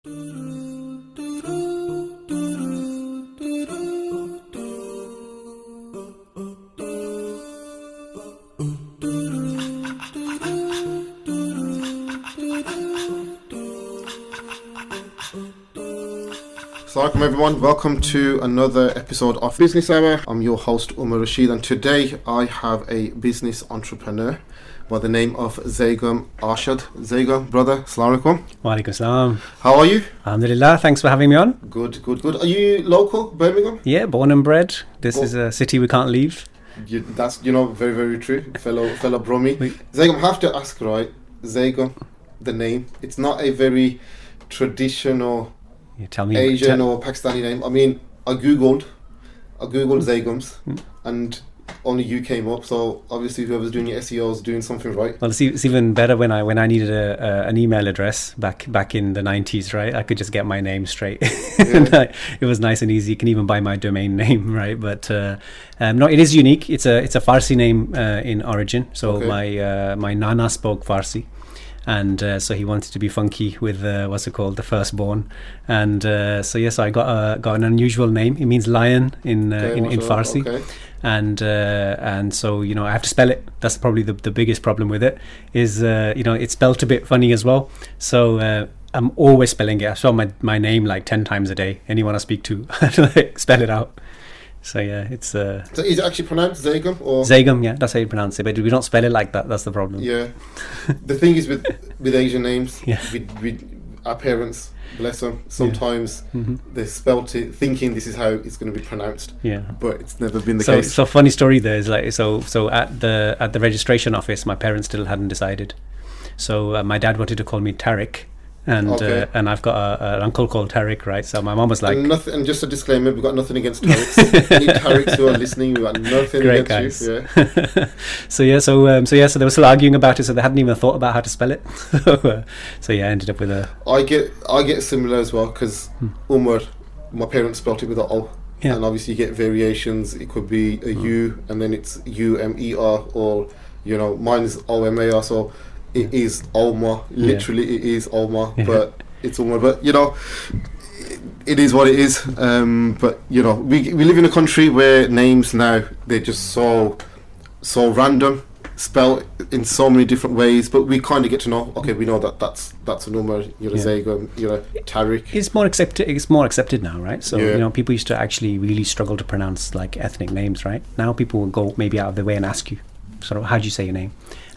Welcome everyone, welcome to another episode of Business Hour. I'm your host Umar Rashid, and today I have a business entrepreneur by the name of Zhagum Arshad. Zhagum, brother, assalamu alaikum. Wa alaikum salam. How are you? Alhamdulillah, thanks for having me on. Good. Are you local, Birmingham? Yeah, born and bred. This is a city we can't leave. That's, very, very true. Fellow Bromi. Zhagum, I have to ask, right, Zhagum, the name, it's not a very traditional Asian or Pakistani name. I mean, I googled Zhagums and only you came up, so obviously whoever's doing your SEO is doing something right. Well, it's even better when I needed an email address back in the 90s, right? I could just get my name straight. Yeah. It was nice and easy. You can even buy my domain name, right? But no, it is unique. It's a Farsi name in origin. So okay. My nana spoke Farsi. And so he wanted to be funky with the firstborn, and so I got an unusual name. It means lion in Farsi, okay. And so I have to spell it. That's probably the biggest problem with it. Is it's spelled a bit funny as well. So I'm always spelling it. I spell my name like 10 times a day. Anyone I speak to, spell it out. So yeah, it's. So is it actually pronounced Zhagum or? Zhagum, yeah, that's how you pronounce it. But we don't spell it like that. That's the problem. Yeah, the thing is with Asian names, yeah. we our parents, bless them, sometimes they spelt it thinking this is how it's going to be pronounced. Yeah, but it's never been the case. So funny story there is so at the registration office, my parents still hadn't decided. So my dad wanted to call me Tariq. And I've got an uncle called Tariq, right? So my mom was like, and just a disclaimer, we've got nothing against Tariqs. Any Tariqs who are listening, we've got nothing great against guys. you. Yeah. So they were still arguing about it, so they hadn't even thought about how to spell it. So I ended up with a. I get similar as well because Umar, my parents spelled it with an O. Yeah. And obviously you get variations. It could be a U and then it's UMER, or mine is OMAR. So it is Omar. Literally, it is Omar, but it's Omar. But it is what it is. But we live in a country where names now, they're just so random, spelled in so many different ways. But we kind of get to know. Okay, we know that's an Omar. Zhagum. Tariq. It's more accepted. It's more accepted now, right? So people used to actually really struggle to pronounce like ethnic names, right? Now people will go maybe out of their way and ask you, sort of, how do you say your name?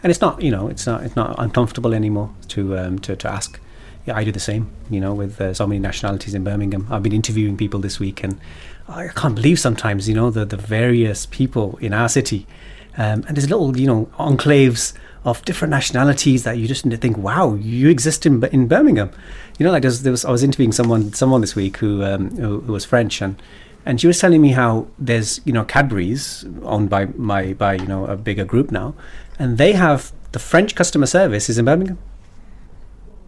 And it's not, it's not uncomfortable anymore to ask. Yeah, I do the same, with so many nationalities in Birmingham. I've been interviewing people this week, and I can't believe sometimes, the various people in our city, and there's little, enclaves of different nationalities that you just think, wow, you exist in Birmingham. Like I was interviewing someone this week who was French, and she was telling me how there's Cadbury's owned by a bigger group now, and they have the French customer service is in Birmingham.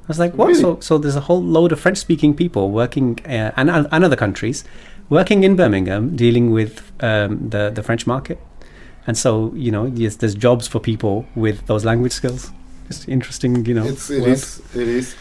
I was like, what? Really? So there's a whole load of French-speaking people working and other countries working in Birmingham dealing with the French market, and so yes, there's jobs for people with those language skills. It's interesting, It is.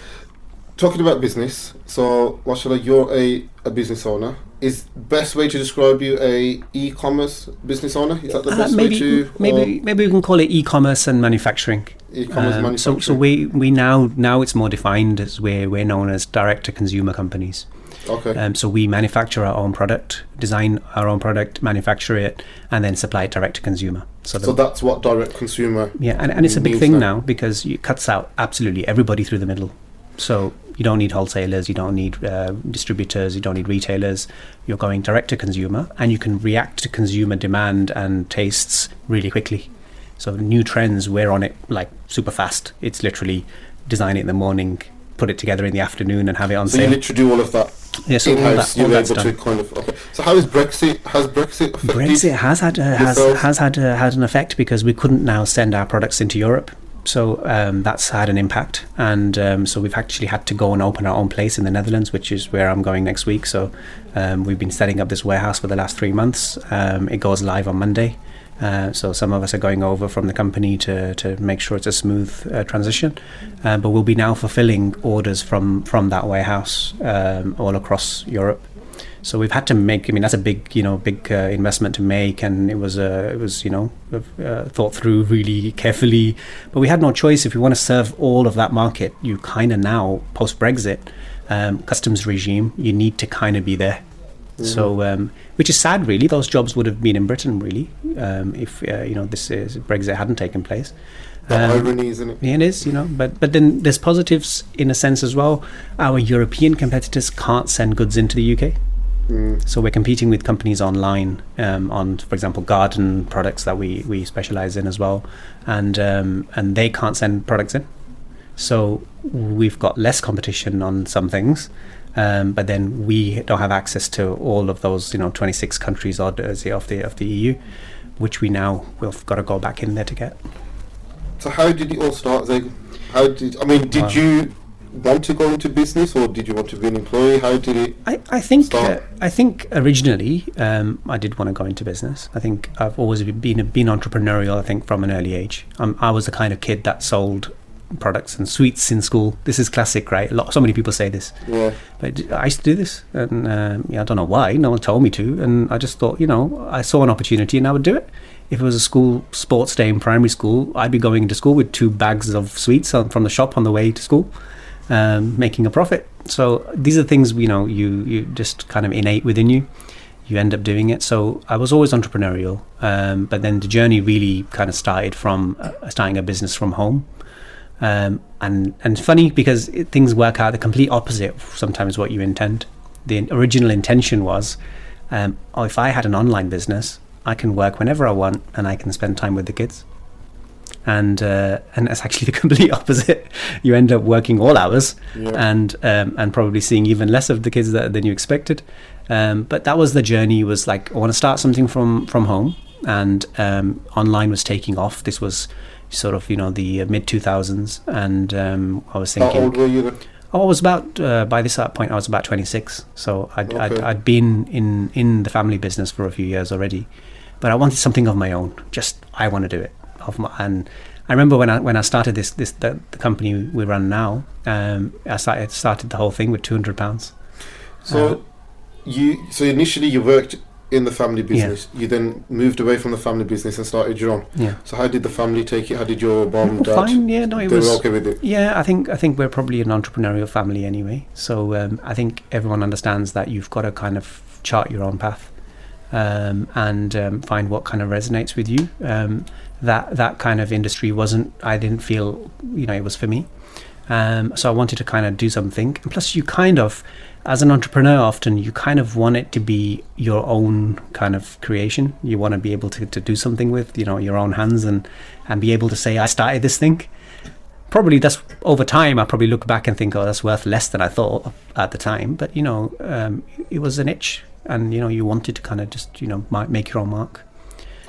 Talking about business, so mashallah, you're a business owner. Is best way to describe you a e-commerce business owner? Is that the best way to? Maybe we can call it e-commerce and manufacturing. E-commerce manufacturing. So we now it's more defined as we're known as direct-to-consumer companies. Okay. So we manufacture our own product, design our own product, manufacture it, and then supply it direct to consumer. So that's what direct consumer. Yeah, and it's a big thing now because it cuts out absolutely everybody through the middle. So you don't need wholesalers, you don't need distributors, you don't need retailers. You're going direct to consumer, and you can react to consumer demand and tastes really quickly. So new trends, we're on it like super fast. It's literally design it in the morning, put it together in the afternoon, and have it on sale. So you literally do all of that. Yes, all that's done. To kind of. Okay. So how is Brexit? Has Brexit affected? Brexit has had an effect because we couldn't now send our products into Europe. So that's had an impact, and so we've actually had to go and open our own place in the Netherlands, which is where I'm going next week. So we've been setting up this warehouse for the last 3 months. It goes live on Monday, So some of us are going over from the company to make sure it's a smooth transition. But we'll be now fulfilling orders from that warehouse all across Europe. So we've had to make. I mean, that's a big investment to make, and it was thought through really carefully. But we had no choice. If we want to serve all of that market, you kind of now post Brexit customs regime, you need to kind of be there. Mm-hmm. So, which is sad, really. Those jobs would have been in Britain, really, if this Brexit hadn't taken place. The irony, isn't it? Yeah, it is, But then there's positives in a sense as well. Our European competitors can't send goods into the UK. So we're competing with companies online on, for example, garden products that we specialize in as well, and they can't send products in. So we've got less competition on some things, but then we don't have access to all of those 26 countries of the EU, which we've got to go back in there to get. So how did it all start, Zhagum? Did you want to go into business, or did you want to be an employee? How did it start? I think originally I did want to go into business. I think I've always been entrepreneurial, I think, from an early age. I was the kind of kid that sold products and sweets in school. This is classic, right? So many people say this. Yeah. But I used to do this, and I don't know why. No one told me to, and I just thought, I saw an opportunity and I would do it. If it was a school sports day in primary school, I'd be going into school with 2 bags of sweets from the shop on the way to school. Making a profit. So these are things you just kind of innate within you. You end up doing it. So I was always entrepreneurial, but then the journey really kind of started from starting a business from home. And funny, because things work out the complete opposite of sometimes what you intend. The original intention was, if I had an online business, I can work whenever I want and I can spend time with the kids. And that's actually the complete opposite. You end up working all hours, and probably seeing even less of the kids than you expected. But that was the journey. Was like, I want to start something from home, and online was taking off. This was sort of the mid 2000s, and I was thinking. How old were you then? I was about by this point I was about 26. So I'd been in the family business for a few years already, but I wanted something of my own. Just I want to do it. And I remember when I started the company we run now, I started the whole thing with £200. So initially you worked in the family business. Yeah. You then moved away from the family business and started your own. Yeah. So how did the family take it? How did your mom, dad? Fine. Yeah. No, they were okay with it. Yeah. I think we're probably an entrepreneurial family anyway. So I think everyone understands that you've got to kind of chart your own path. And find what kind of resonates with you. That kind of industry I didn't feel, it was for me. So I wanted to kind of do something. And plus you kind of, as an entrepreneur, often you kind of want it to be your own kind of creation. You want to be able to do something with, your own hands and be able to say, I started this thing. Probably that's over time, I probably look back and think, oh, that's worth less than I thought at the time. But, it was an itch. And you wanted to kind of just make your own mark.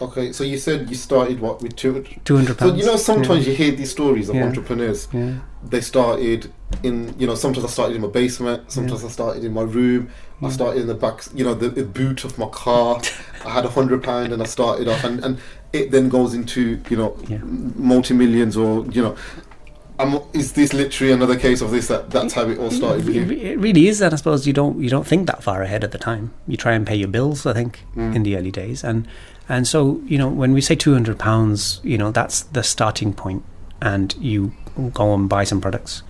Okay, so you said you started with £200. So sometimes you hear these stories of entrepreneurs. Yeah. They started in sometimes I started in my basement. Sometimes I started in my room. I started in the back, the boot of my car. I had £100 and I started off, and it then goes into multi-millions or is this literally another case of this? That's how it all started with you? It really is, and I suppose you don't think that far ahead at the time. You try and pay your bills, I think, in the early days, and so when we say £200, that's the starting point, and you go and buy some products.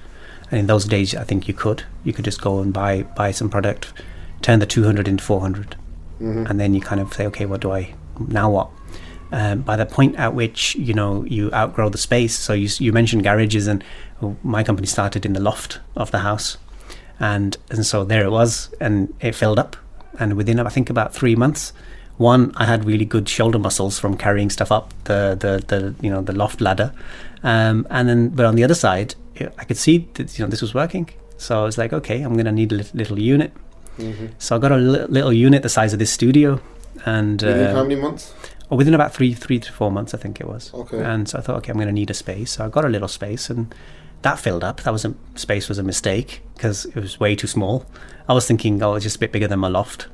And in those days, I think you could just go and buy some product, turn the 200 into 400, and then you kind of say, okay, now what? By the point at which you outgrow the space. So you mentioned garages, and my company started in the loft of the house, and so there it was, and it filled up. And within I think about 3 months, I had really good shoulder muscles from carrying stuff up the loft ladder, and then but on the other side I could see that this was working. So I was like, okay, I'm going to need a little unit. So I got a little unit the size of this studio, and within how many months? Or within about 3 to 4 months, I think it was. Okay. And so I thought, okay, I'm going to need a space. So I got a little space, and that filled up. Space was a mistake because it was way too small. I was thinking, it's just a bit bigger than my loft.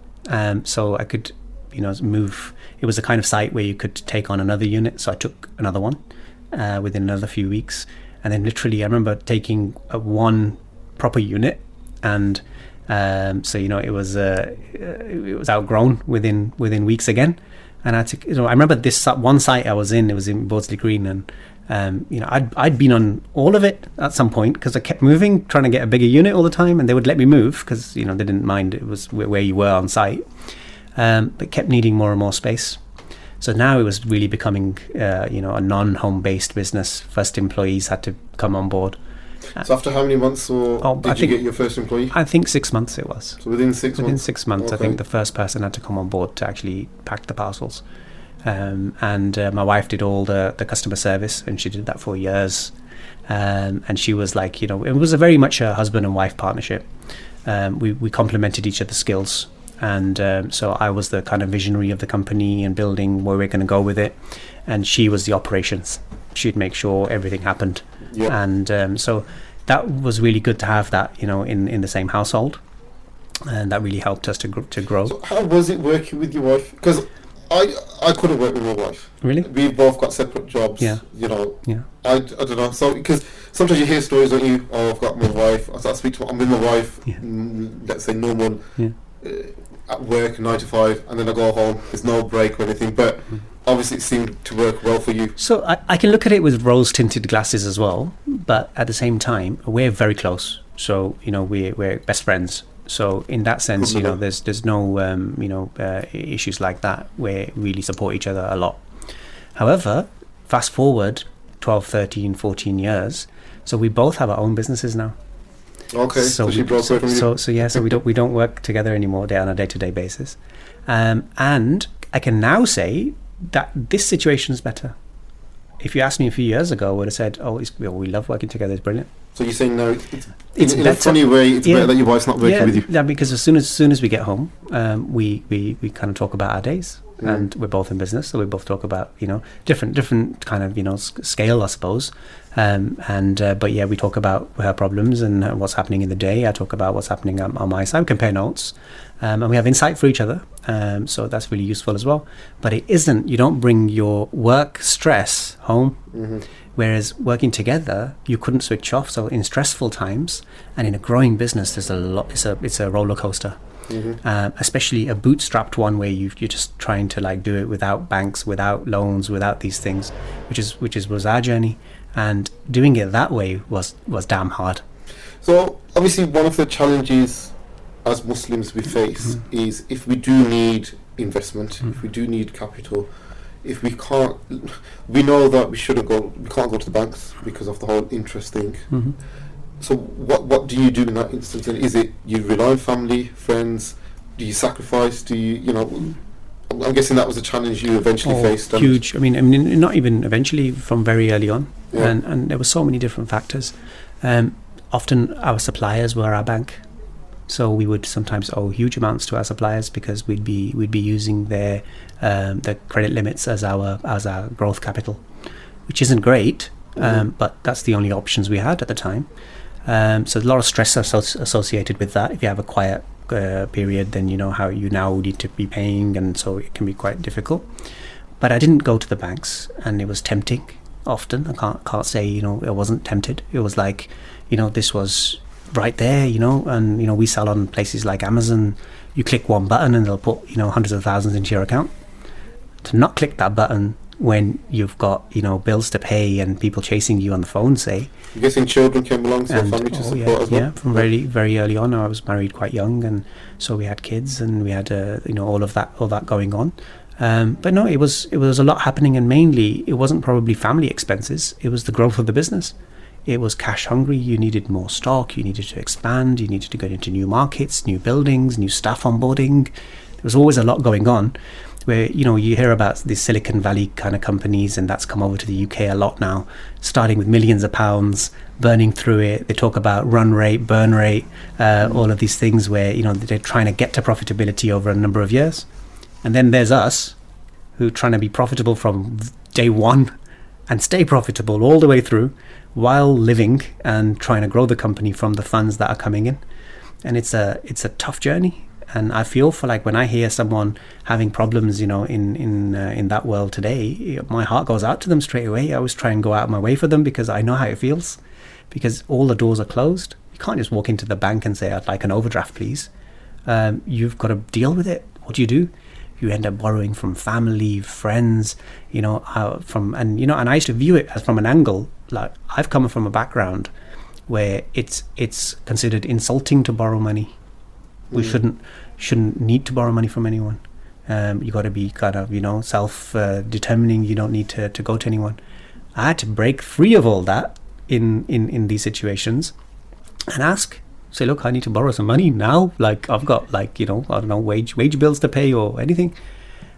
So I could move. It was a kind of site where you could take on another unit, so I took another one within another few weeks, and then literally I remember taking one proper unit, and so it was outgrown within weeks again. And I remember this one site I was in. It was in Bordesley Green, and I'd been on all of it at some point because I kept moving, trying to get a bigger unit all the time, and they would let me move because they didn't mind it was where you were on site, but kept needing more and more space. So now it was really becoming a non-home based business. First employees had to come on board. So after how many months did you get your first employee? I think 6 months it was. So within 6 months? Within 6 months, Okay. I think the first person had to come on board to actually pack the parcels. And my wife did all the customer service, and she did that for years. And she was like, it was very much a husband and wife partnership. We complemented each other's skills. And so I was the kind of visionary of the company and building where we're going to go with it. And she was the operations. She'd make sure everything happened. Yep. And so that was really good to have that, in the same household. And that really helped us to grow. So how was it working with your wife? Because I couldn't work with my wife. Really? We've both got separate jobs. Yeah. Yeah. I don't know. So because sometimes you hear stories, don't you? Oh, I've got my wife. I speak to. I'm with my wife. Yeah. Let's say normal. Yeah. At work 9 to 5, and then I go home. There's no break or anything. But obviously, it seemed to work well for you. So I can look at it with rose-tinted glasses as well, but at the same time, we're very close. So we're best friends. So in that sense, there's no issues like that. We really support each other a lot. However, fast forward 12, 13, 14 years, so we both have our own businesses now. Okay, so she broke away from you. So we don't work together anymore on a day-to-day basis, and I can now say that this situation is better. If you asked me a few years ago, I would have said, we love working together, it's brilliant. So you're saying now it's in a funny way, it's better that your wife's not working with you? Yeah, because as soon as we get home, we kind of talk about our days, and we're both in business, so we both talk about different kind of scale, I suppose. But we talk about her problems and what's happening in the day. I talk about what's happening on my side. We compare notes, and we have insight for each other. So that's really useful as well. But you don't bring your work stress home. Mm-hmm. Whereas working together, you couldn't switch off. So in stressful times and in a growing business, there's a lot. It's a roller coaster. Mm-hmm. Especially a bootstrapped one where you're just trying to do it without banks, without loans, without these things, which was our journey. And doing it that way was damn hard. So obviously one of the challenges as Muslims we face is if we do need investment, if we do need capital, if we can't, we know that we can't go to the banks because of the whole interest thing. Mm-hmm. So what do you do in that instance? And is it you rely on family, friends? Do you sacrifice? Do you I'm guessing that was a challenge you eventually faced. Huge. I mean, not even eventually, from very early on. Yeah. And there were so many different factors. Often our suppliers were our bank, so we would sometimes owe huge amounts to our suppliers because we'd be using their credit limits as our growth capital, which isn't great, but that's the only options we had at the time. So a lot of stress associated with that. If you have a quiet period, then you know how you now need to be paying, and so it can be quite difficult. But I didn't go to the banks, and it was tempting. Often I can't say I wasn't tempted. It was like this was right there, and we sell on places like Amazon. You click one button and they'll put hundreds of thousands into your account. To not click that button when you've got bills to pay and people chasing you on the phone, say. I'm guessing children came along, so family to support as well. Yeah, from very very early on. I was married quite young, and so we had kids, and we had all that going on. But no, it was a lot happening, and mainly it wasn't probably family expenses. It was the growth of the business. It was cash hungry. You needed more stock. You needed to expand. You needed to go into new markets, new buildings, new staff onboarding. There was always a lot going on. Where you hear about the Silicon Valley kind of companies, and that's come over to the UK a lot now, starting with millions of pounds, burning through it. They talk about run rate, burn rate, all of these things where they're trying to get to profitability over a number of years. And then there's us, who are trying to be profitable from day one and stay profitable all the way through while living and trying to grow the company from the funds that are coming in. And it's a tough journey. And I feel for like when I hear someone having problems, in that world today, my heart goes out to them straight away. I always try and go out of my way for them because I know how it feels, because all the doors are closed. You can't just walk into the bank and say, I'd like an overdraft, please. You've got to deal with it. What do? You end up borrowing from family, friends, and I used to view it as from an angle. Like, I've come from a background where it's considered insulting to borrow money. We shouldn't need to borrow money from anyone. You got to be kind of, self-determining. You don't need to go to anyone. I had to break free of all that in these situations and say, look, I need to borrow some money now. Like, I've got I don't know, wage bills to pay or anything,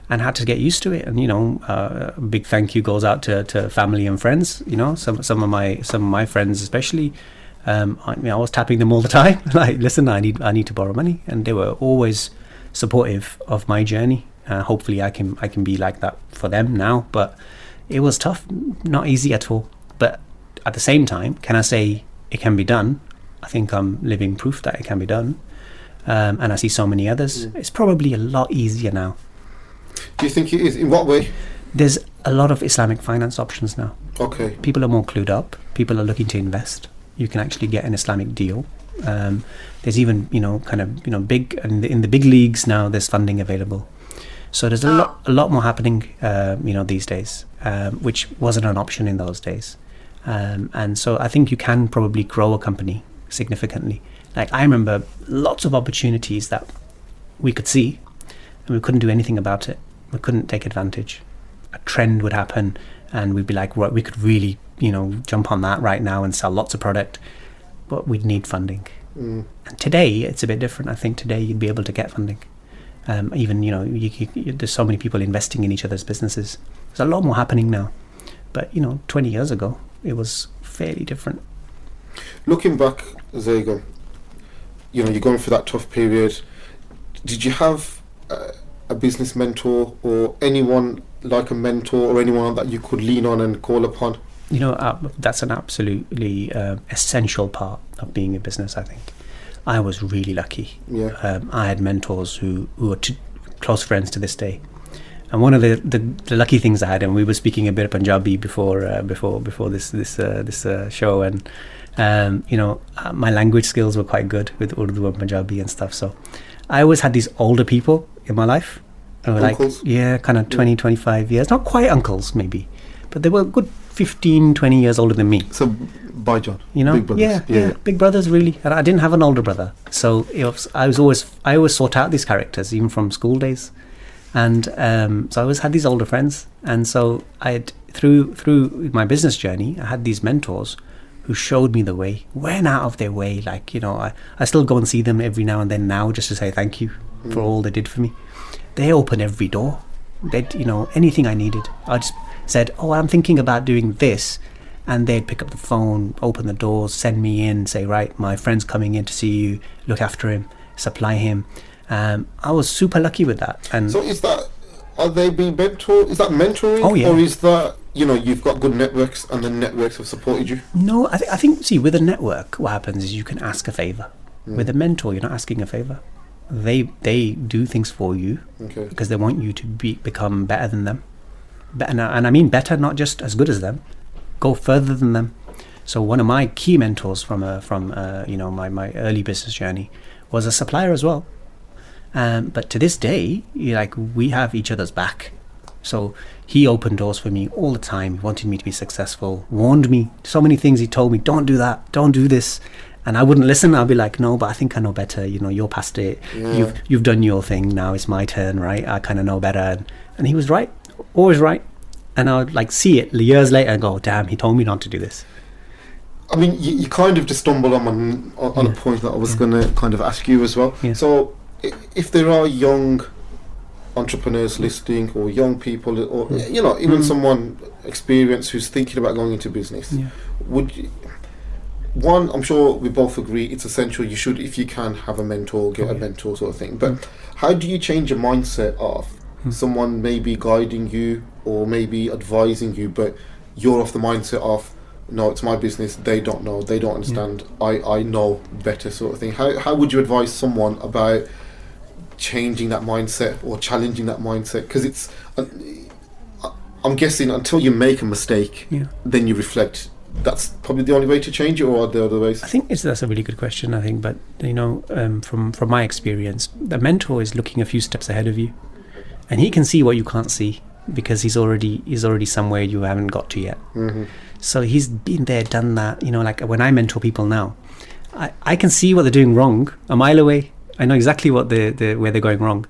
and had to get used to it. And a big thank you goes out to family and friends. Some of my friends especially. I was tapping them all the time. Like, listen, I need to borrow money, and they were always supportive of my journey. Hopefully, I can be like that for them now. But it was tough, not easy at all. But at the same time, can I say it can be done? I think I'm living proof that it can be done. And I see so many others. It's probably a lot easier now. Do you think it is? In what way? There's a lot of Islamic finance options now. Okay. People are more clued up. People are looking to invest. You can actually get an Islamic deal. There's even, big, and in the big leagues now, there's funding available. So there's a lot more happening, these days, which wasn't an option in those days. And so I think you can probably grow a company significantly. Like, I remember lots of opportunities that we could see, and we couldn't do anything about it. We couldn't take advantage. A trend would happen, and we'd be like, right, we could really, jump on that right now and sell lots of product, but we'd need funding. And today it's a bit different. I think today you'd be able to get funding. Even, there's so many people investing in each other's businesses. There's a lot more happening now. But, 20 years ago, it was fairly different. Looking back, Zhagum, you're going through that tough period. Did you have a business mentor or anyone like a mentor or anyone that you could lean on and call upon? That's an absolutely essential part of being a business, I think. I was really lucky. Yeah. I had mentors who are close friends to this day. And one of the lucky things I had, and we were speaking a bit of Punjabi before this show, and my language skills were quite good with Urdu and Punjabi and stuff. So I always had these older people in my life. Uncles? Like, kind of 20, 25 years. Not quite uncles, maybe, but they were good 15, 20 years older than me. So, Baijan, big brothers. Yeah, big brothers, really. And I didn't have an older brother, so I always sought out these characters, even from school days. And so I always had these older friends, and so I had through my business journey, I had these mentors who showed me the way, went out of their way. Like, I still go and see them every now and then now, just to say thank you for all they did for me. They opened every door. They'd, anything I needed. I just said, I'm thinking about doing this, and they'd pick up the phone, open the doors, send me in, say, right, my friend's coming in to see you, look after him, supply him. I was super lucky with that. And so are they being mentored? Is that mentoring? Oh, yeah. Or is that, you've got good networks and the networks have supported you? No, I think, see, with a network, what happens is you can ask a favour. With a mentor, you're not asking a favour. They do things for you, okay, because they want you to become better than them. And I mean better, not just as good as them. Go further than them. So one of my key mentors from my early business journey was a supplier as well. But to this day, we have each other's back. So he opened doors for me all the time. He wanted me to be successful, warned me. So many things he told me, don't do that, don't do this. And I wouldn't listen. I'll be like, no, but I think I know better. You're past it. Yeah. You've done your thing. Now it's my turn, right? I kind of know better. And he was right, always right. And I would see it years later and go, damn, he told me not to do this. I mean, you kind of just stumbled on a point that I was going to kind of ask you as well. Yeah. So if there are young entrepreneurs listening, or young people, or even someone experienced who's thinking about going into business, would you, one, I'm sure we both agree it's essential, you should, if you can, have a mentor, get a mentor sort of thing, but how do you change your mindset of someone maybe guiding you or maybe advising you, but you're off the mindset of, no, it's my business, they don't know, they don't understand, I know better sort of thing? How would you advise someone about changing that mindset or challenging that mindset? Because it's, I'm guessing until you make a mistake, then you reflect. That's probably the only way to change it, or are there other ways? I think that's a really good question. I think, but from my experience, the mentor is looking a few steps ahead of you, and he can see what you can't see because he's already somewhere you haven't got to yet. Mm-hmm. So he's been there, done that. Like when I mentor people now, I can see what they're doing wrong a mile away. I know exactly what where they're going wrong,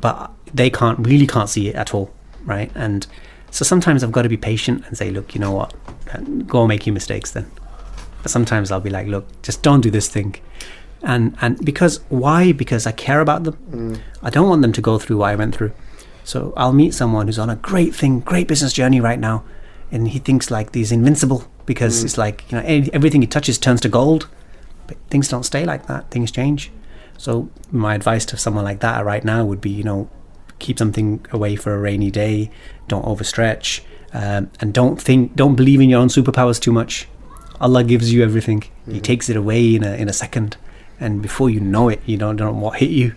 but they really can't see it at all, right? And so sometimes I've got to be patient and say, look, you know what, go make your mistakes then. But sometimes I'll be like, look, just don't do this thing. And because I care about them. I don't want them to go through what I went through. So I'll meet someone who's on a great business journey right now, and he thinks like he's invincible because it's like, everything he touches turns to gold. But things don't stay like that. Things change. So my advice to someone like that right now would be, keep something away for a rainy day. Don't overstretch, and don't believe in your own superpowers too much. Allah gives you everything. He takes it away in a second, and before you know it, you don't know what hit you.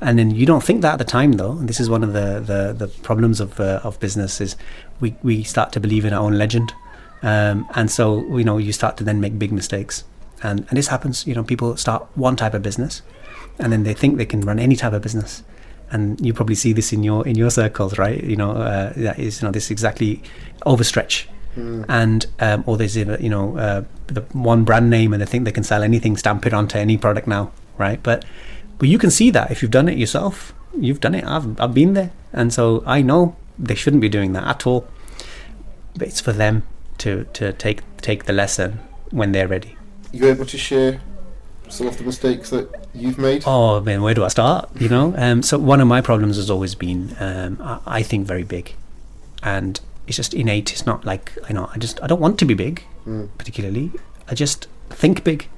And then you don't think that at the time, though. And this is one of the problems of business is we start to believe in our own legend, and so you start to then make big mistakes. And this happens. People start one type of business, and then they think they can run any type of business. And you probably see this in your circles, right? That is this exactly overstretch, and or there's the one brand name and they think they can sell anything, stamp it onto any product now, right? But you can see that if you've done it yourself, you've done it. I've been there, and so I know they shouldn't be doing that at all. But it's for them to take the lesson when they're ready. You able to share some of the mistakes that you've made? Oh man, where do I start? So one of my problems has always been I think very big, and it's just innate. It's not like I don't want to be big, particularly. I just think big.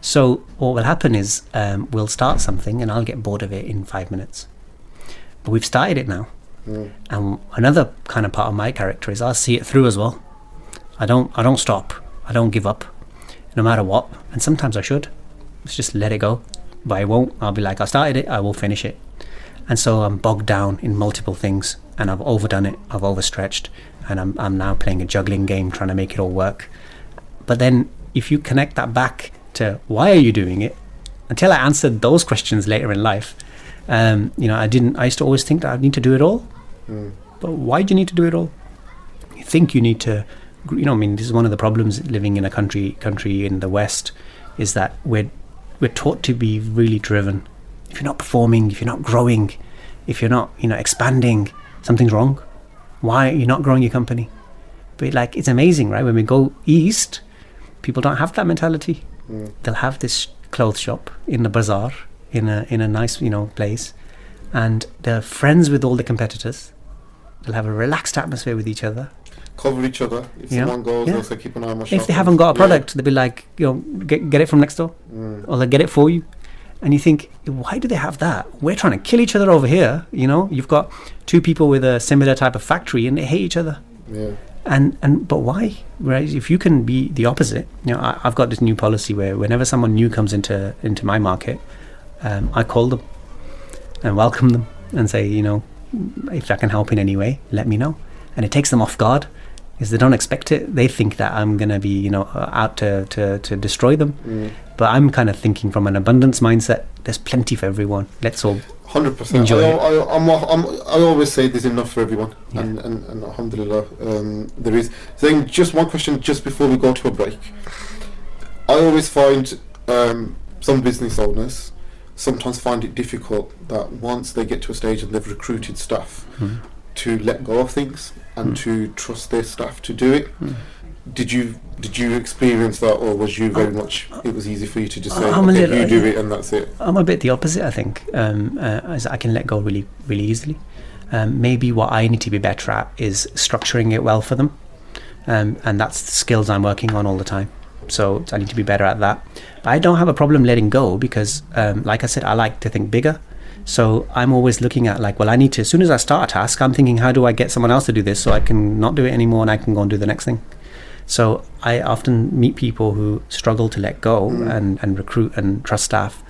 So what will happen is we'll start something and I'll get bored of it in 5 minutes, but we've started it now. And another kind of part of my character is I'll see it through as well. I don't stop. I don't give up, no matter what. And sometimes I should. Let's just let it go, but I won't. I'll be like, I started it, I will finish it. And so I'm bogged down in multiple things, and I've overdone it, I've overstretched, and I'm now playing a juggling game trying to make it all work. But then if you connect that back to why are you doing it, until I answered those questions later in life, I used to always think that I need to do it all. But why do you need to do it all? You think you need to, this is one of the problems living in a country in the West, is that we're taught to be really driven. If you're not performing, if you're not growing, if you're not expanding, something's wrong. Why are you not growing your company? But it's amazing, right? When we go east, people don't have that mentality. They'll have this clothes shop in the bazaar in a nice place, and they're friends with all the competitors. They'll have a relaxed atmosphere with each other. Cover each other. If someone goes, they'll say, keep an eye on my shop. If they haven't got a product, they'll be like, get it from next door, or they'll get it for you. And you think, why do they have that? We're trying to kill each other over here. You've got two people with a similar type of factory, and they hate each other. Yeah. But why? Right? If you can be the opposite, I've got this new policy where whenever someone new comes into my market, I call them and welcome them and say, if I can help in any way, let me know. And it takes them off guard. Because they don't expect it. They think that I'm going to be, out to destroy them. But I'm kind of thinking from an abundance mindset. There's plenty for everyone. Let's all 100%. enjoy it. I always say there's enough for everyone. Yeah. And alhamdulillah, there is. Then just one question just before we go to a break. I always find some business owners sometimes find it difficult that once they get to a stage and they've recruited staff, to let go of things and to trust their staff to do it. Did you experience that, or was you very much, it was easy for you to just say, okay, you do it and that's it? I'm a bit the opposite, I think. As I can let go really, really easily. Maybe what I need to be better at is structuring it well for them. And that's the skills I'm working on all the time. So I need to be better at that. But I don't have a problem letting go because, like I said, I like to think bigger. So I'm always looking at I need to, as soon as I start a task, I'm thinking, how do I get someone else to do this so I can not do it anymore and I can go and do the next thing? So I often meet people who struggle to let go and recruit and trust staff.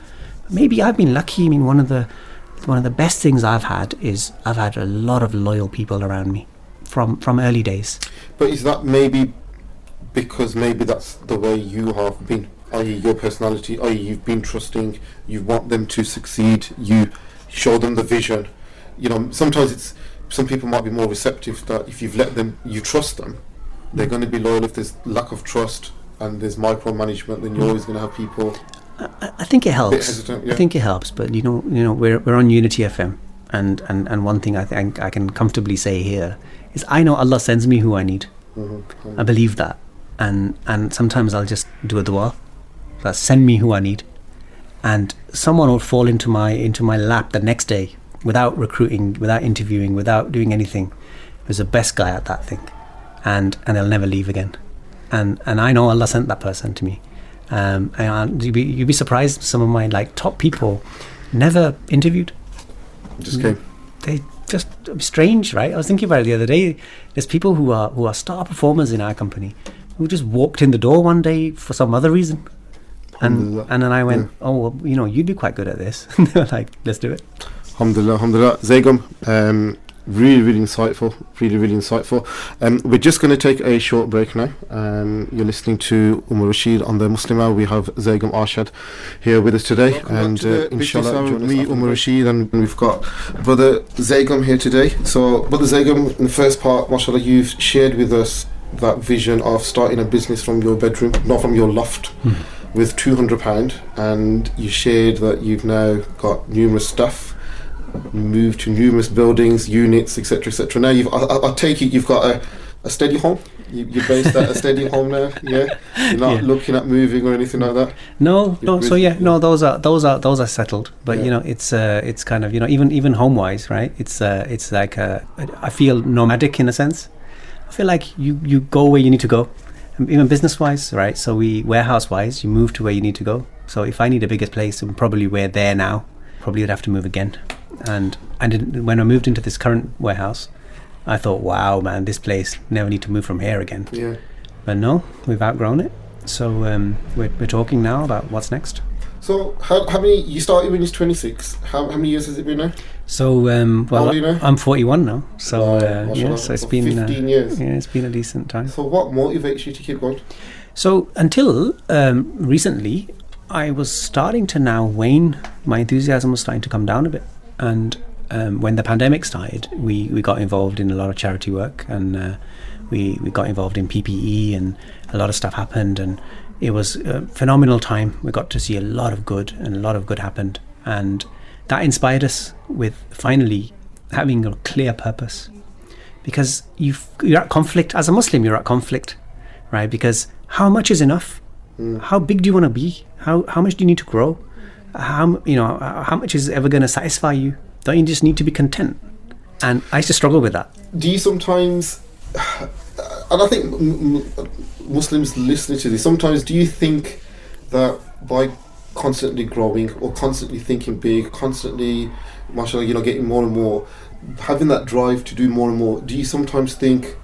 Maybe I've been lucky. I mean, one of the one of the best things I've had is I've had a lot of loyal people around me from early days. But is that maybe because maybe that's the way you have been, i.e. your personality, i.e. you've been trusting, you want them to succeed, you show them the vision. Sometimes some people might be more receptive that if you've let them, you trust them, they're going to be loyal. If there's lack of trust and there's micromanagement, then you're always going to have people. I think it helps. A bit hesitant, yeah. I think it helps, but we're on Unity FM, and one thing I think I can comfortably say here is I know Allah sends me who I need. I believe that, and sometimes I'll just do a dua, that send me who I need, and someone will fall into my lap the next day without recruiting, without interviewing, without doing anything. Who's the best guy at that thing, and they'll never leave again, and I know Allah sent that person to me. And you'd be surprised, some of my top people never interviewed. Just came. They just strange, right? I was thinking about it the other day. There's people who are star performers in our company who just walked in the door one day for some other reason, and then I went, oh well, you'd be quite good at this. And they were like, let's do it. Alhamdulillah. Zhagum, really insightful, really insightful. We're just going to take a short break now. You're listening to Umar Rashid on the Muslim Hour. We have Zhagum Arshad here with us today. Welcome and inshallah, me, Umar Rashid, and we've got Brother Zhagum here today. So Brother Zhagum, in the first part, mashallah, you've shared with us that vision of starting a business from your bedroom, not from your loft, with £200, and you shared that you've now got numerous staff, moved to numerous buildings, units, etc. Now I take it you've got a steady home. You're based at a steady home now. Yeah, you're not looking at moving or anything like that. No. So those are settled. But it's kind of even home wise, right? It's like I feel nomadic in a sense. I feel like you go where you need to go, even business wise, right? So warehouse wise, you move to where you need to go. So if I need a bigger place, and probably we're there now, probably would have to move again. And when I moved into this current warehouse, I thought, wow, man, this place, never need to move from here again. Yeah. But no, we've outgrown it. So we're talking now about what's next. So how many, you started when you was 26, how many years has it been now? So how old are you now? I'm 41 now. So so it's been 15 years. Yeah, it's been a decent time. So what motivates you to keep going? So until recently, I was starting to now wane. My enthusiasm was starting to come down a bit. And when the pandemic started, we got involved in a lot of charity work, and we got involved in PPE, and a lot of stuff happened, and it was a phenomenal time. We got to see a lot of good, and a lot of good happened, and that inspired us with finally having a clear purpose. Because you're at conflict as a Muslim. You're at conflict, right? Because how much is enough? How big do you want to be? How much do you need to grow? How much is ever going to satisfy you? Don't you just need to be content? And I used to struggle with that. Do you sometimes, and I think Muslims listening to this, sometimes do you think that by constantly growing or constantly thinking big, constantly, mashallah, getting more and more, having that drive to do more and more, do you sometimes think,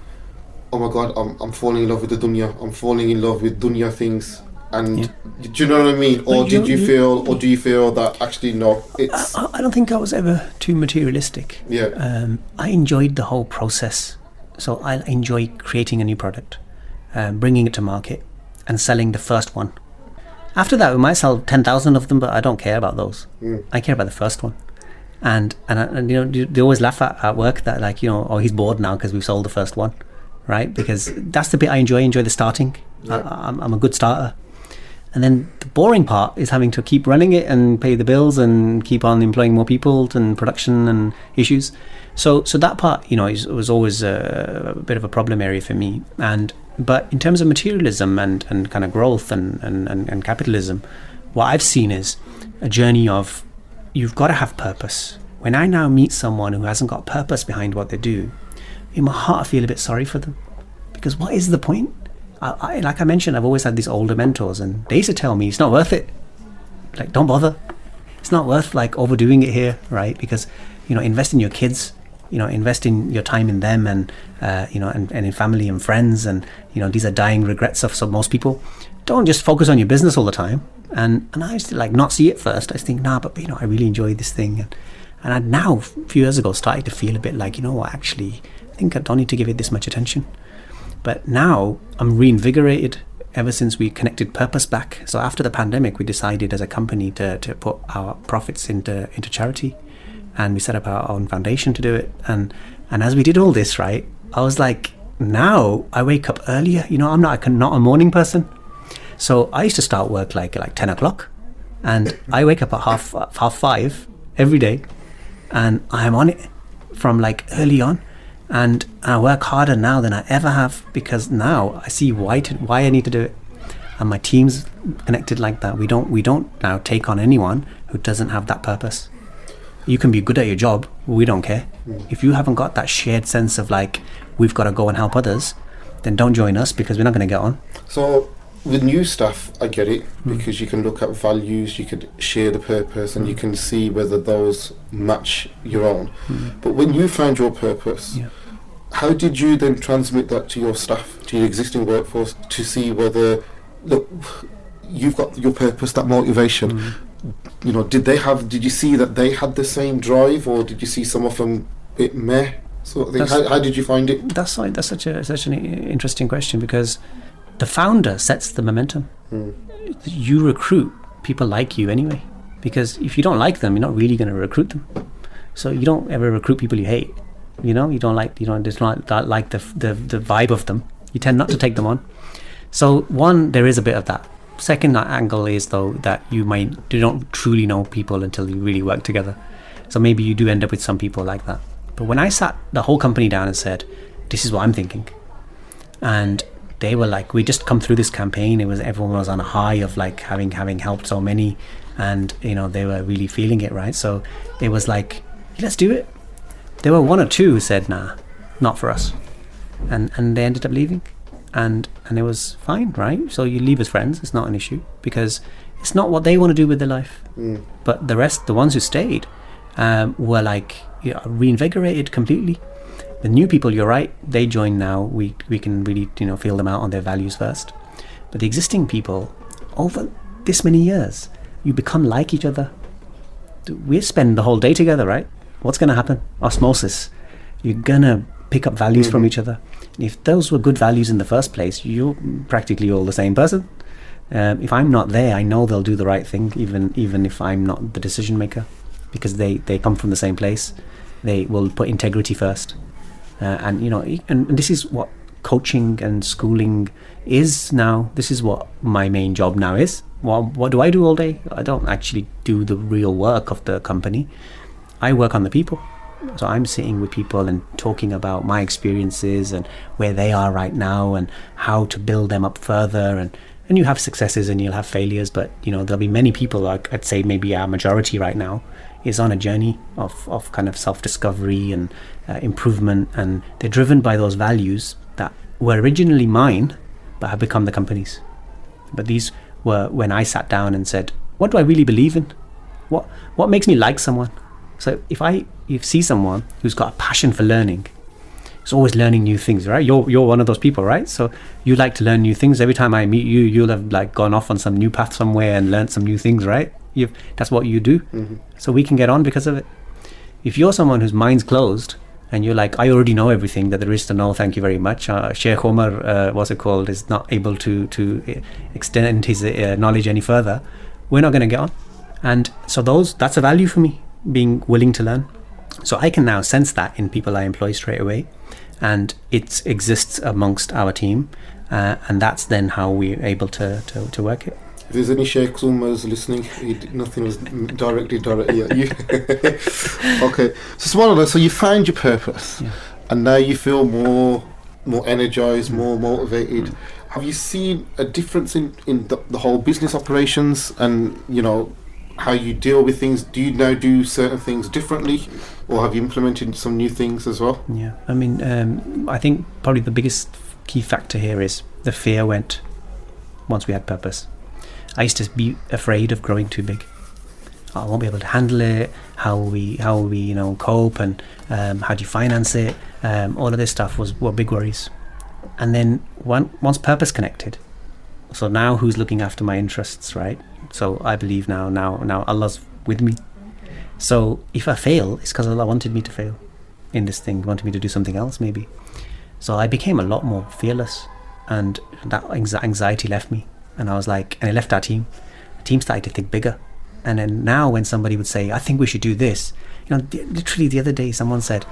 oh my God, I'm falling in love with the dunya, I'm falling in love with dunya things? And do you know what I mean? Or do you feel that actually no, it's... I don't think I was ever too materialistic. Yeah. I enjoyed the whole process. So I enjoy creating a new product, bringing it to market, and selling the first one. After that, we might sell 10,000 of them, but I don't care about those. I care about the first one. And they always laugh at work that he's bored now because we've sold the first one, right? Because that's the bit I enjoy the starting. Yeah. I'm a good starter. And then the boring part is having to keep running it and pay the bills and keep on employing more people and production and issues. So that part, was always a bit of a problem area for me. But in terms of materialism and kind of growth and capitalism, what I've seen is a journey of you've got to have purpose. When I now meet someone who hasn't got purpose behind what they do, in my heart I feel a bit sorry for them. Because what is the point? Like I mentioned, I've always had these older mentors, and they used to tell me it's not worth it. Like, don't bother. It's not worth overdoing it here, right? Because invest in your kids, invest in your time in them, and and in family and friends, and these are dying regrets of most people. Don't just focus on your business all the time. And I used to not see it first. I used to think, but I really enjoy this thing, And I now, a few years ago, started to feel a bit like, you know what, actually, I think I don't need to give it this much attention. But now I'm reinvigorated ever since we connected purpose back. So after the pandemic, we decided as a company to put our profits into charity, and we set up our own foundation to do it. And as we did all this, right, I was like, now I wake up earlier. You know, I'm not a morning person. So I used to start work like 10 o'clock, and I wake up at half 5 every day, and I'm on it from like early on. And I work harder now than I ever have, because now I see why I need to do it. And my team's connected like that. We don't now take on anyone who doesn't have that purpose. You can be good at your job, we don't care. If you haven't got that shared sense of like, we've got to go and help others, then don't join us, because we're not going to get on. So with new staff, I get it, because you can look at values, you could share the purpose, and you can see whether those match your own. But when you found your purpose, how did you then transmit that to your staff, to your existing workforce, to see whether, look, you've got your purpose, that motivation? You know, did you see that they had the same drive, or did you see some of them a bit meh sort of thing? How did you find it? That's such an interesting question, because the founder sets the momentum. You recruit people like you anyway, because if you don't like them, you're not really going to recruit them. So you don't ever recruit people you hate. You know, you don't like the vibe of them. You tend not to take them on. So one, there is a bit of that. Second angle is, though, that you don't truly know people until you really work together. So maybe you do end up with some people like that. But when I sat the whole company down and said, this is what I'm thinking, and they were like, we just come through this campaign, everyone was on a high of like having helped so many, and you know, they were really feeling it, right? So it was like, let's do it. There were one or two who said, nah, not for us, and they ended up leaving, and it was fine, right? So you leave as friends, it's not an issue, because it's not what they want to do with their life. But the rest, the ones who stayed, were like, reinvigorated completely. The new people, you're right, they join now. We can really, feel them out on their values first. But the existing people, over this many years, you become like each other. We spend the whole day together, right? What's going to happen? Osmosis. You're going to pick up values from each other. And if those were good values in the first place, you're practically all the same person. If I'm not there, I know they'll do the right thing, even if I'm not the decision maker, because they come from the same place. They will put integrity first. And this is what coaching and schooling is now. This is what my main job now is. What do I do all day? I don't actually do the real work of the company. I work on the people. So I'm sitting with people and talking about my experiences and where they are right now and how to build them up further. And you have successes and you'll have failures, but there'll be many people, like I'd say maybe our majority right now, is on a journey of kind of self-discovery and improvement, and they're driven by those values that were originally mine but have become the company's. But these were when I sat down and said, what do I really believe in? What makes me like someone? So if you see someone who's got a passion for learning, is always learning new things, right? You're one of those people, right? So you like to learn new things. Every time I meet you, you'll have like gone off on some new path somewhere and learned some new things, right? That's what you do. So we can get on because of it. If you're someone whose mind's closed and you're like, I already know everything that there is to know, thank you very much. Sheikh Omar, is not able to extend his knowledge any further. We're not going to get on. And so that's a value for me, being willing to learn. So I can now sense that in people I employ straight away, and it exists amongst our team, and that's then how we're able to work it. If there's any Sheikh Umars listening, nothing was directly at you. Okay, so Subhanallah, so you found your purpose, and now you feel more energized, more motivated. Have you seen a difference in the whole business operations and how you deal with things? Do you now do certain things differently, or have you implemented some new things as well? Yeah, I mean, I think probably the biggest key factor here is the fear went once we had purpose. I used to be afraid of growing too big. I won't be able to handle it. How will we cope, and how do you finance it? All of this stuff were big worries. And then once purpose connected, so now who's looking after my interests, right? So I believe now Allah's with me. So if I fail, it's because Allah wanted me to fail in this thing, wanted me to do something else maybe. So I became a lot more fearless, and that anxiety left me, and I was like, and it left our team. The team started to think bigger. And then now when somebody would say, I think we should do this, literally the other day someone said,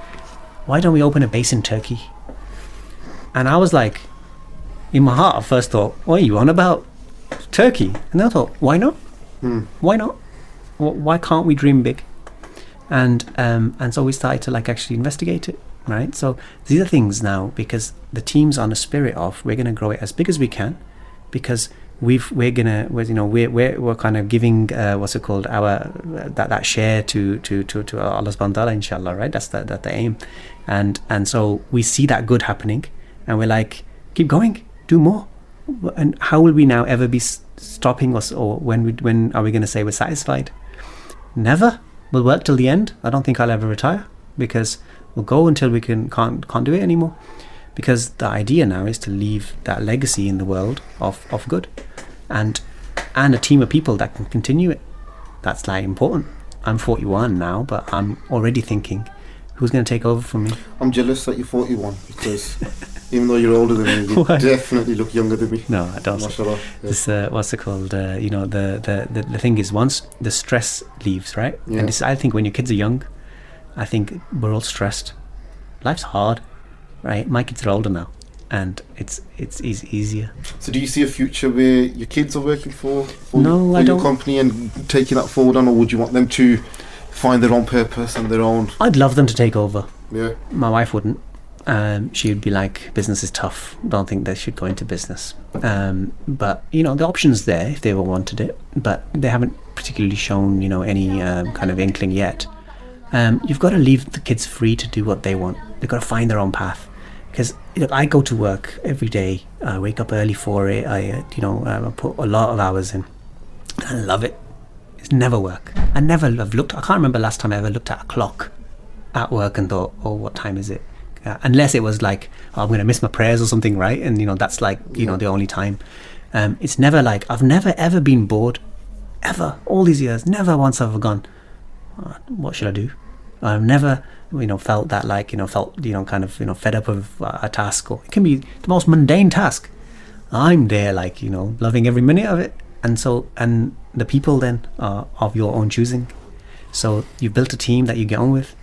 why don't we open a base in Turkey? And I was like, in my heart I first thought, what are you on about? Turkey? And I thought, why not? Why not? Why can't we dream big? And so we started to like actually investigate it, right? So these are things now, because the team's on a spirit of, we're going to grow it as big as we can, because we're kind of giving what's it called, our that share to Allah subhanahu wa ta'ala, inshallah, right? That's the aim, and so we see that good happening, and we're like, keep going, do more. And how will we now ever be stopping us, or when are we going to say we're satisfied? Never. We'll work till the end. I don't think I'll ever retire, because we'll go until we can't do it anymore. Because the idea now is to leave that legacy in the world of good, and a team of people that can continue it. That's like important. I'm 41 now, but I'm already thinking, who's going to take over from me? I'm jealous that you're 41, because even though you're older than me, you definitely look younger than me. No, I don't. Mashallah. Yeah. This what's it called? The thing is, once the stress leaves, right? Yeah. And I think when your kids are young, I think we're all stressed. Life's hard, right? My kids are older now, and it's easier. So do you see a future where your kids are working for your company and taking that forward on, or would you want them to find their own purpose and their own? I'd love them to take over. Yeah. My wife wouldn't. She'd be like, business is tough, don't think they should go into business. But the option's there if they ever wanted it, but they haven't particularly shown any kind of inkling yet. You've got to leave the kids free to do what they want. They've got to find their own path, because I go to work every day. I wake up early for it. I put a lot of hours in. I love it. It's never work. I never have looked. I can't remember last time I ever looked at a clock at work and thought, oh, what time is it? Unless it was like, oh, I'm going to miss my prayers or something, right? And that's like the only time. It's never like, I've never ever been bored, ever, all these years. Never once have I gone, what should I do? I've never felt that like kind of fed up of a task, or it can be the most mundane task. I'm there like loving every minute of it. And so, and the people then are of your own choosing. So you've built a team that you get on with.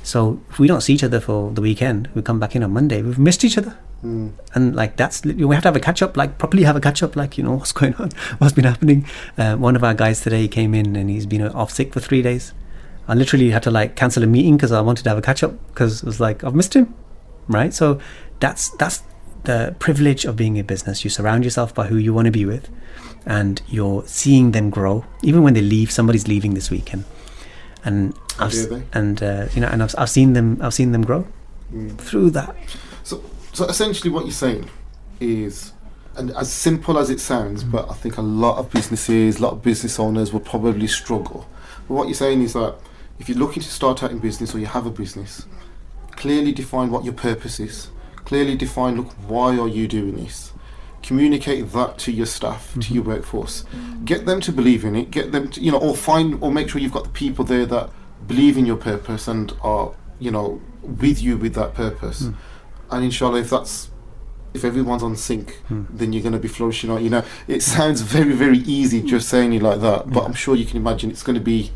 So if we don't see each other for the weekend, we come back in on Monday, we've missed each other. And like we have to have a catch up, like properly have a catch up, like what's going on, what's been happening. One of our guys today came in and he's been off sick for 3 days. I literally had to like cancel a meeting because I wanted to have a catch up, because it was like, I've missed him, right? So that's the privilege of being in business. You surround yourself by who you want to be with, and you're seeing them grow. Even when they leave, somebody's leaving this weekend, and I've seen them grow through that. So essentially, what you're saying is, and as simple as it sounds, but I think a lot of business owners will probably struggle. But what you're saying is that if you're looking to start out in business, or you have a business, clearly define what your purpose is. Clearly define, look, why are you doing this? Communicate that to your staff, to your workforce. Get them to believe in it. Get them to, or make sure you've got the people there that believe in your purpose and are, with you with that purpose. And inshallah, if everyone's on sync, then you're going to be flourishing out. It sounds very, very easy just saying it like that, but I'm sure you can imagine it's going to be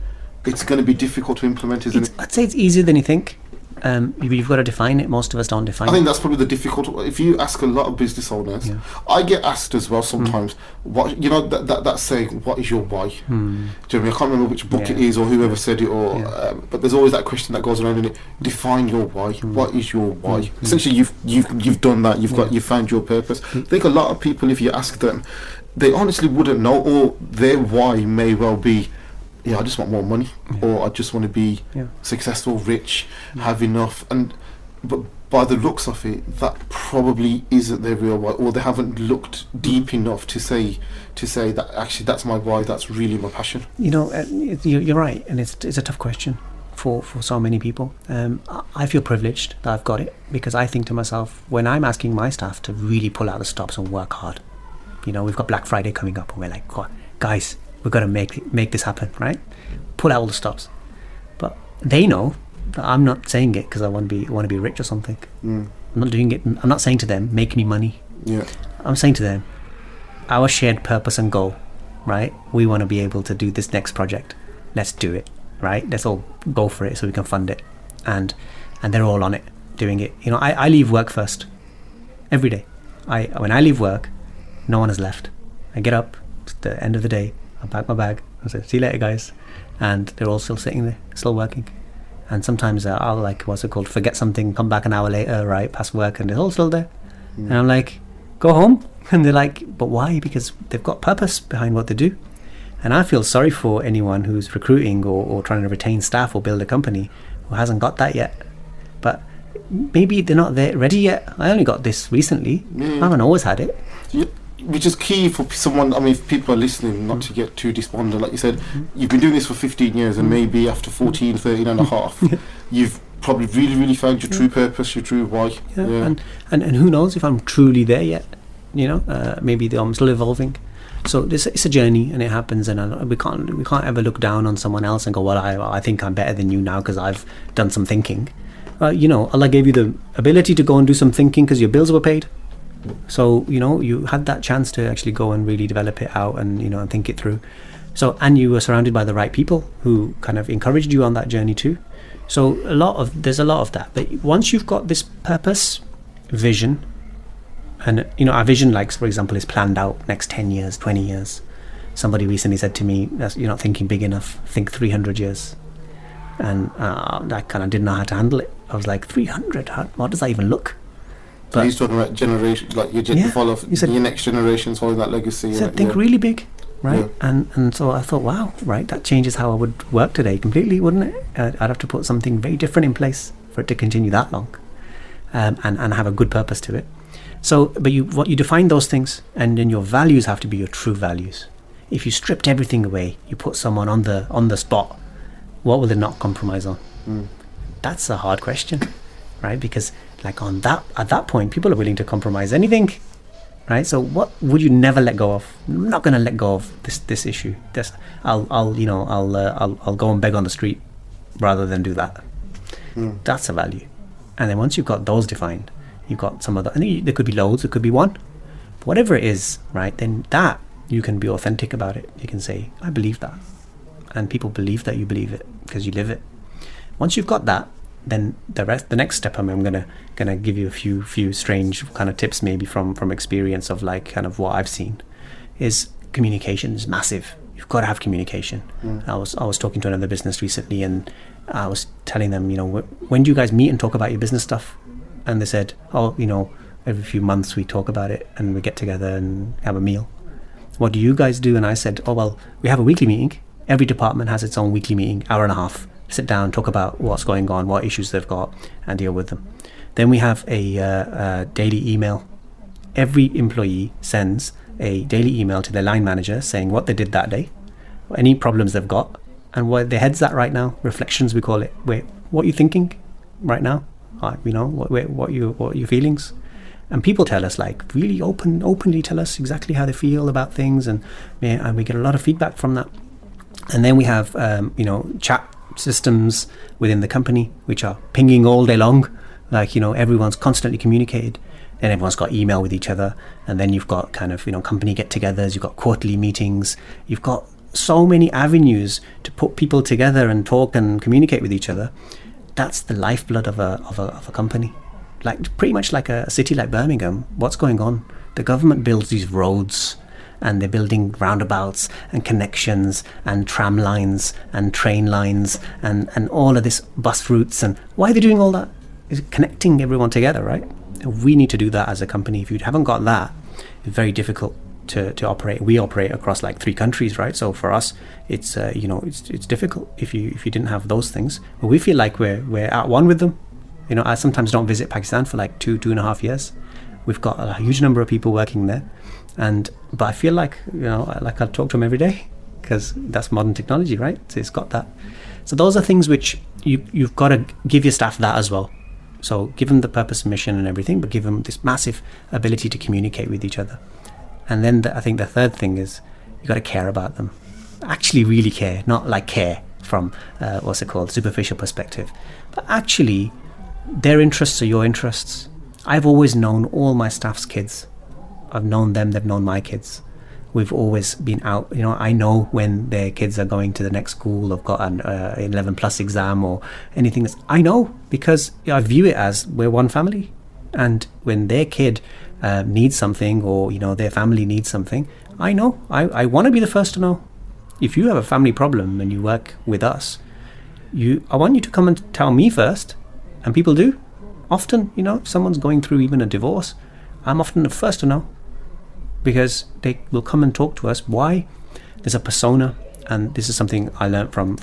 difficult to implement, isn't it? I'd say it's easier than you think. You've got to define it. Most of us don't define it. I think that's probably the difficult. If you ask a lot of business owners, I get asked as well sometimes, what that saying, what is your why? Do you know what I mean? I can't remember which book it is or whoever said it, or but there's always that question that goes around in it. Define your why. What is your why? Essentially, you've done that. You've found your purpose. I think a lot of people, if you ask them, they honestly wouldn't know, or their why may well be, I just want more money, or I just want to be successful, rich, have enough. But by the looks of it, that probably isn't their real why, or they haven't looked deep enough to say that actually that's my why, that's really my passion. You're right, and it's a tough question for so many people. I feel privileged that I've got it, because I think to myself, when I'm asking my staff to really pull out the stops and work hard, we've got Black Friday coming up, and we're like, guys, we've got to make this happen, right? Pull out all the stops. they know that I'm not saying it because I want to be rich or something. I'm not doing it. I'm not saying to them, make me money. Yeah. I'm saying to them, our shared purpose and goal, right? We want to be able to do this next project. Let's do it, right? Let's all go for it so we can fund it. And they're all on it, doing it. You know, I leave work first every day. When I leave work, no one has left. I get up, it's the end of the day, I pack my bag, I say, see you later, guys. And they're all still sitting there, still working. And sometimes I'll, like, what's it called, forget something, come back an hour later, right, past work, and they're all still there. And I'm like, go home. And they're like, but why? Because they've got purpose behind what they do. And I feel sorry for anyone who's recruiting or trying to retain staff or build a company who hasn't got that yet. But maybe they're not there ready yet. I only got this recently. I haven't always had it. Yeah, which is key for someone. I mean, if people are listening, not to get too despondent. Like you said, you've been doing this for 15 years, and maybe after 14, 13 and a half, you've probably really found your true purpose, your true why. And who knows if I'm truly there yet? You know, maybe I'm still evolving. So it's a journey, and it happens, and we can't ever look down on someone else and go, well, I think I'm better than you now because I've done some thinking. You know, Allah gave you the ability to go and do some thinking because your bills were paid. So, you know, you had that chance to actually go and really develop it out and, you know, and think it through. So, and you were surrounded by the right people who kind of encouraged you on that journey too. So there's a lot of that. But once you've got this purpose, vision, and, you know, our vision, like, for example, is planned out next 10 years, 20 years. Somebody recently said to me, you're not thinking big enough, think 300 years. And I kind of didn't know how to handle it. I was like, 300? What does that even look? But so he's talking about generation, like your next generation's following that legacy. He said, think really big, right? Yeah. And so I thought, wow, right, that changes how I would work today completely, wouldn't it? I'd have to put something very different in place for it to continue that long, and have a good purpose to it. So, but you define those things, and then your values have to be your true values. If you stripped everything away, you put someone on the spot, what will they not compromise on? That's a hard question, right? Because like at that point, people are willing to compromise anything, right? So what would you never let go of? I'm not going to let go of this issue. I'll go and beg on the street rather than do that. That's a value. And then once you've got those defined, you've got some other, and there could be loads, it could be one, but whatever it is, right? Then that you can be authentic about it. You can say, I believe that, and people believe that you believe it because you live it. Once you've got that, then the next step, I'm gonna give you a few strange kind of tips, maybe from experience of like kind of what I've seen, is communication is massive. You've got to have communication. I was talking to another business recently, and I was telling them, you know, when do you guys meet and talk about your business stuff? And they said, oh, you know, every few months we talk about it and we get together and have a meal. What do you guys do? And I said, oh, well, we have a weekly meeting. Every department has its own weekly meeting, hour and a half. Sit down, talk about what's going on, what issues they've got, and deal with them. Then we have a daily email. Every employee sends a daily email to their line manager saying what they did that day, any problems they've got, and where their head's at right now. Reflections, we call it. Wait, what are you thinking right now? You know, what your feelings? And people tell us, like, really openly tell us exactly how they feel about things, and we get a lot of feedback from that. And then we have you know, chat systems within the company which are pinging all day long, like, you know, everyone's constantly communicated, and everyone's got email with each other. And then you've got kind of, you know, company get-togethers, you've got quarterly meetings, you've got so many avenues to put people together and talk and communicate with each other. That's the lifeblood of a company. Like pretty much like a city like Birmingham, what's going on? The government builds these roads, and they're building roundabouts and connections and tram lines and train lines and all of this bus routes. And why are they doing all that? It's connecting everyone together, right? We need to do that as a company. If you haven't got that, it's very difficult to operate. We operate across like 3 countries, right? So for us, it's you know, it's difficult if you didn't have those things. But we feel like we're at one with them. You know, I sometimes don't visit Pakistan for like 2.5 years. We've got a huge number of people working there, but I feel like, you know, like I talk to them every day because that's modern technology, right? So it's got that. So those are things which you've got to give your staff that as well. So give them the purpose and mission and everything, but give them this massive ability to communicate with each other. And then I think the third thing is you got to care about them. Actually really care, not like care, from superficial perspective. But actually, their interests are your interests. I've always known all my staff's kids. I've known them, they've known my kids. We've always been out, I know when their kids are going to the next school, have got an 11 plus exam or anything. I know, because I view it as we're one family. And when their kid needs something, or, their family needs something, I know. I want to be the first to know. If you have a family problem and you work with us, I want you to come and tell me first. And people do. Often, if someone's going through even a divorce, I'm often the first to know. Because they will come and talk to us. Why? There's a persona, and this is something I learned from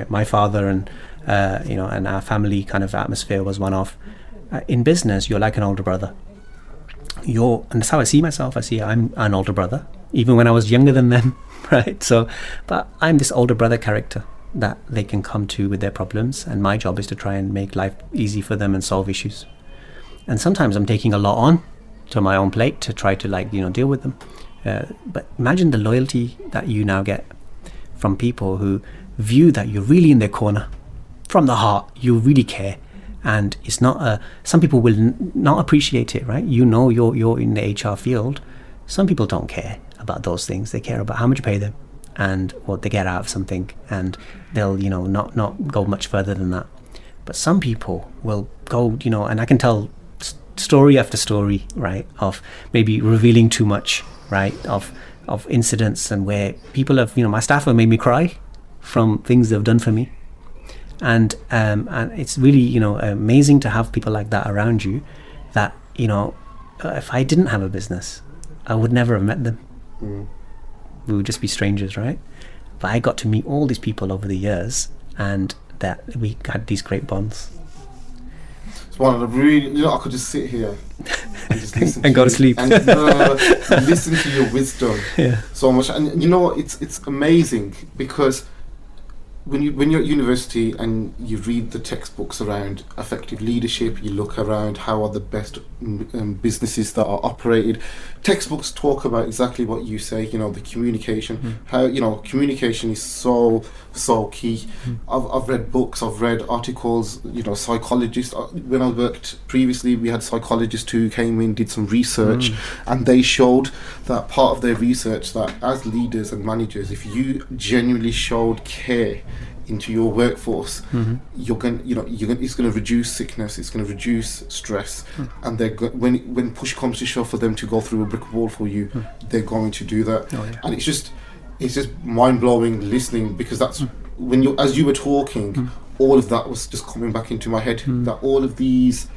my father, and and our family kind of atmosphere was one of, in business you're like an older brother. And that's how I see myself. I see I'm an older brother, even when I was younger than them, right? So, but I'm this older brother character that they can come to with their problems, and my job is to try and make life easy for them and solve issues. And sometimes I'm taking a lot on to my own plate to try to deal with them, but imagine the loyalty that you now get from people who view that you're really in their corner from the heart. You really care, and it's not some people will not appreciate it, right? You're in the HR field. Some people don't care about those things. They care about how much you pay them and what they get out of something, and they'll not go much further than that. But some people will go, and I can tell story after story, right, of maybe revealing too much, right, of incidents, and where people have, my staff have made me cry from things they've done for me, and it's really amazing to have people like that around you, that if I didn't have a business, I would never have met them. We would just be strangers, right? But I got to meet all these people over the years, and that we had these great bonds. It's one of the really, I could just sit here and just listen and go to sleep and listen to your wisdom so much. And you know what? It's amazing, because when you're at university and you read the textbooks around effective leadership, you look around how are the best businesses that are operated. Textbooks talk about exactly what you say. The communication. How communication is so key. I've read books. I've read articles. Psychologists. When I worked previously, we had psychologists who came in, did some research, and they showed that part of their research that as leaders and managers, if you genuinely showed care into your workforce, it's going to reduce sickness, it's going to reduce stress, and when push comes to shove for them to go through a brick wall for you, they're going to do that. And it's just mind-blowing listening, because that's when as you were talking, all of that was just coming back into my head, that all of these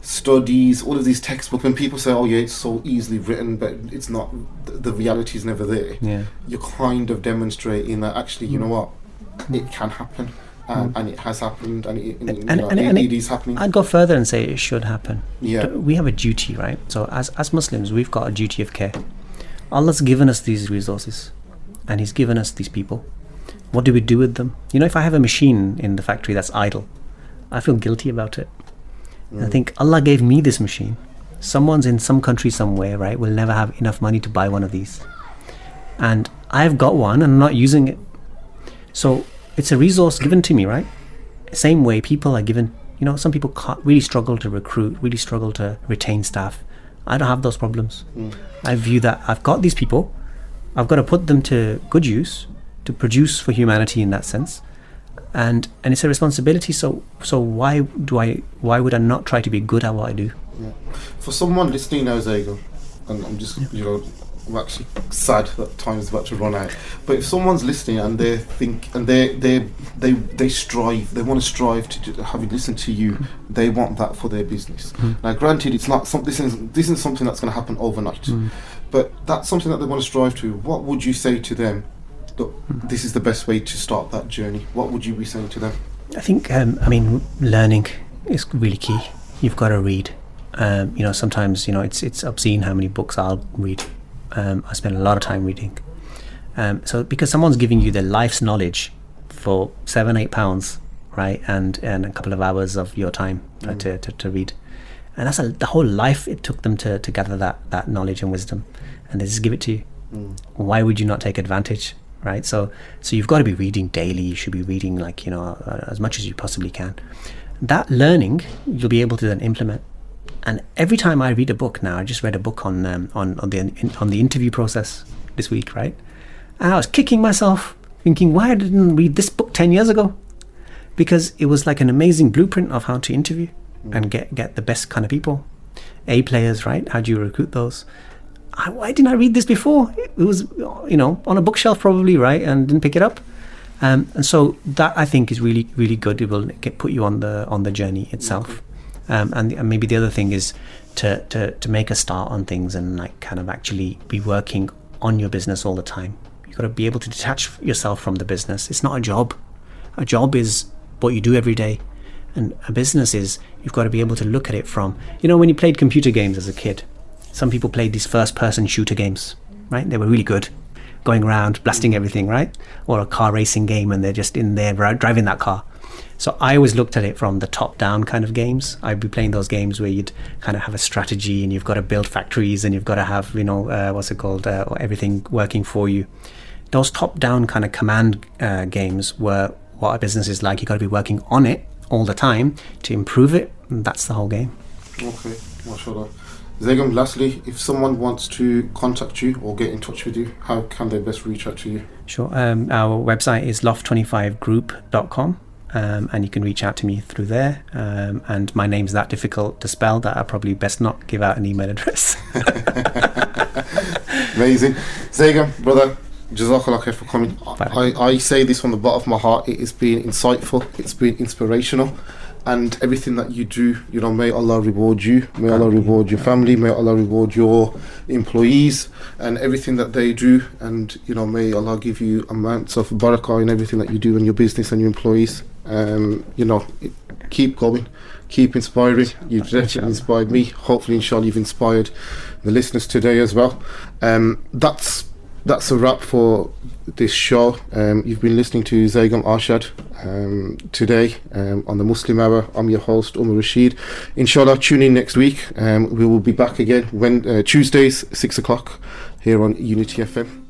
studies, all of these textbooks, when people say, oh yeah, it's so easily written, but it's not, the reality is never there. You're kind of demonstrating that actually, you know what, it can happen, and it has happened, and it is happening. I'd go further and say it should happen. Yeah. We have a duty, right? So as Muslims, we've got a duty of care. Allah's given us these resources, and He's given us these people. What do we do with them? If I have a machine in the factory that's idle, I feel guilty about it. I think Allah gave me this machine. Someone's in some country somewhere, right, will never have enough money to buy one of these, and I've got one and I'm not using it. So it's a resource given to me, right? Same way people are given, some people really struggle to recruit, really struggle to retain staff. I don't have those problems. I view that I've got these people, I've got to put them to good use, to produce for humanity in that sense, and it's a responsibility. So why would I not try to be good at what I do? For someone listening now, Zhagum, and I'm just I'm actually sad that time is about to run out. But if someone's listening and they think, and they strive, they want to strive to having listened to you, they want that for their business. Now, granted, it's not this isn't something that's going to happen overnight, but that's something that they want to strive to. What would you say to them? Look, this is the best way to start that journey. What would you be saying to them? I think, learning is really key. You've got to read. Sometimes, it's obscene how many books I'll read. I spend a lot of time reading. So because someone's giving you their life's knowledge for £7-8, right, and a couple of hours of your time to read, and that's the whole life it took them to gather that knowledge and wisdom, and they just give it to you. Why would you not take advantage right? So you've got to be reading daily. You should be reading, like, as much as you possibly can. That learning you'll be able to then implement. And every time I read a book now, I just read a book on the interview process this week, right? And I was kicking myself, thinking, why I didn't read this book 10 years ago? Because it was like an amazing blueprint of how to interview and get the best kind of people. A players, right? How do you recruit those? Why didn't I read this before? It was, on a bookshelf probably, right? And didn't pick it up. And so that, I think, is really, really good. It will put you on the journey itself. And maybe the other thing is to make a start on things and like kind of actually be working on your business all the time. You've got to be able to detach yourself from the business. It's not a job. A job is what you do every day. And a business is, you've got to be able to look at it from, when you played computer games as a kid, some people played these first-person shooter games, right? They were really good, going around, blasting everything, right? Or a car racing game and they're just in there driving that car. So I always looked at it from the top-down kind of games. I'd be playing those games where you'd kind of have a strategy and you've got to build factories and you've got to have, everything working for you. Those top-down kind of command games were what a business is like. You've got to be working on it all the time to improve it. And that's the whole game. Okay, mashallah. Zhagum, lastly, if someone wants to contact you or get in touch with you, how can they best reach out to you? Sure. Our website is loft25group.com. And you can reach out to me through there. And my name's that difficult to spell that I probably best not give out an email address. Amazing. Zhagum, brother, Jazakallah khair for coming. I say this from the bottom of my heart. It has been insightful. It's been inspirational. And everything that you do, may Allah reward you. May Allah reward your family. May Allah reward your employees and everything that they do. And, may Allah give you amounts of barakah in everything that you do in your business and your employees. Keep going. Keep inspiring. You've definitely inspired me. Hopefully, inshallah, you've inspired the listeners today as well. That's a wrap for this show. You've been listening to Zhagum Arshad today on the Muslim Hour. I'm your host, Umar Rashid. Inshallah, tune in next week. We will be back again Tuesdays, 6 o'clock here on Unity FM.